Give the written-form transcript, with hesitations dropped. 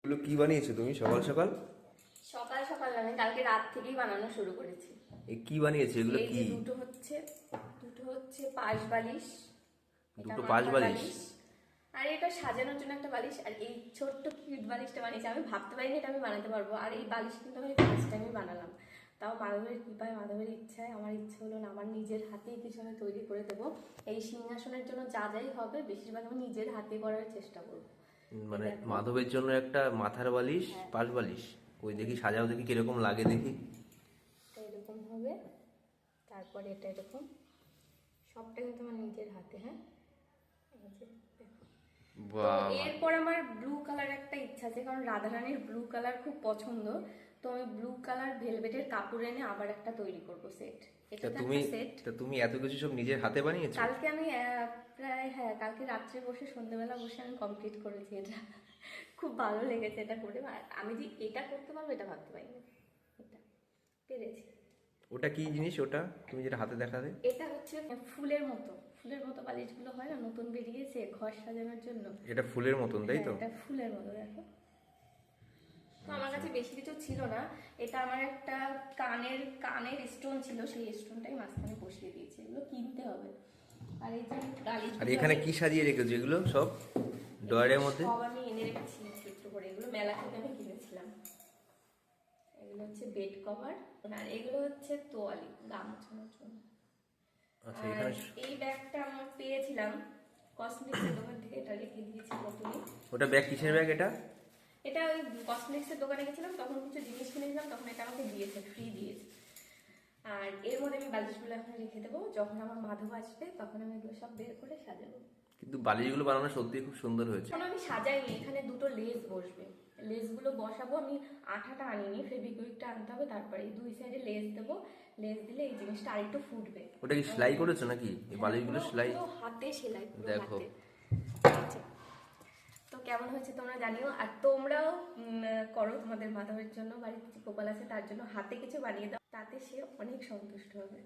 এগুলো কি বানিয়েছো তুমি সকাল সকাল? সকাল সকাল আমি কালকে রাত থেকেই বানানো শুরু করেছি। কি বানিয়েছো এগুলো? এই কি যে দুটো হচ্ছে পাশ বালিশ, এটা দুটো পাশ মাথার বালিশ? বালিশ, আর এটা সাজানোর জন্য একটা বালিশ। আর এই ছোট্ট কিউট বালিশটা বানিয়েছি, আমি ভাবতে পারিনি এটা আমি বানাতে পারবো। আর এই বালিশ কিন্তু আমি ফার্স্ট টাইমই বানালাম, তাও মাধবের কৃপায়, মাধবের ইচ্ছায়। আমার ইচ্ছে হলো না, আমার নিজের হাতেই কিছু আমি তৈরি করে দেবো। এই সিংহাসনের জন্য যা যাই হবে বেশিরভাগ আমি নিজের হাতে করার চেষ্টা করবো। মানে মাধবের জন্য একটা মাথার বালিশ, হ্যাঁ। পাশ বালিশ। ওই দেখি সাজাও, দেখি কিরকম লাগে দেখি। এটা এরকম হবে, তারপরে এটা এরকম, সবটা কিন্তু আমার নিজের হাতে। হ্যাঁ, এই যে দেখো। তো বাহ, এরপর আমার ব্লু কালার একটা ইচ্ছা আছে, কারণ রাধারানীর ব্লু কালার খুব পছন্দ। তো আমি ব্লু কালার ভেলভেটের কাপড় এনে আবার একটা তৈরি করব সেট। এটা তো একটা সেট। তুমি এত কিছু সব নিজের হাতে বানিয়েছো? কালকে আমি প্রায়, হ্যাঁ, কালকে রাত্রে বসে সন্ধ্যেবেলা বসে আমি কমপ্লিট করেছি এটা। খুব ভালো লেগেছে এটা করে। আর আমি যে এটা করতে পারবো এটা ভাবতে পারিনি, এটা পেরেছি। ওটা কি জিনিস ওটা তুমি যেটা হাতে দেখালে? এটা হচ্ছে ফুলের মতো বালিশগুলো হয় না, নতুন বেরিয়েছে ঘর সাজানোর জন্য। এটা ফুলের মতন, তাই তো? হ্যাঁ, এটা ফুলের মতো দেখো। তো আমার কাছে বেশি কিছু ছিল না, এটা আমার একটা কানের স্টোন ছিল, সেই স্টোনটাই মাঝখানে বসিয়ে দিয়েছি। এগুলো কিনতে হবে। আর এই যে আর এখানে কি সাজিয়ে রেখেছো এগুলো সব ডয়ারের মধ্যে? সব আমি এনে রেখেছি চিত্র করে, এগুলো মেলা থেকে আমি কিনেছিলাম। এগুলো হচ্ছে বেড কভার, আর এগুলো হচ্ছে তোয়ালি গা মোছানোর জন্য। আচ্ছা, আর এখানে এই ব্যাগটা আমি পেয়েছিলাম কসমেটিক্সের দোকান থেকে, এটা রেখে দিয়েছি নতুনই। ওটা ব্যাগ কিসের ব্যাগ এটা? এটা ওই কসমেটিক্সের দোকানে গেছিলাম, তখন কিছু জিনিস কিনেছিলাম, তখন এটা আমাকে দিয়েছে, ফ্রি দিয়েছে। আর এর মধ্যে আমি বালিশগুলো এখন রেখে দেবো, যখন আমার মাধব আসবে তখন আমি এগুলো সব বের করে সাজাবো। কিন্তু বালিশগুলো বানানো সত্যি খুব সুন্দর হয়েছে। এখন আমি সাজাইনি, এখানে দুটো লেস বসবে, লেসগুলো বসাবো। আমি আঠাটা আনিনি, ফেভিকুইকটা আনতে হবে। তারপরে এই দুই সাইডে লেস দেবো, লেস দিলে এই জিনিসটা আরেকটু ফুটবে। ওটা কি সেলাই করেছো নাকি এই বালিশগুলো? সেলাই পুরো হাতে সেলাই, পুরো দেখো। হাতে। আচ্ছা, তো কেমন হয়েছে তোমরা জানিও। আর তোমরাও করো, তোমাদের মাধবের জন্য, বাড়িতে যে গোপাল আছে তার জন্য হাতে কিছু বানিয়ে দাও, তাতে সে অনেক সন্তুষ্ট হবে।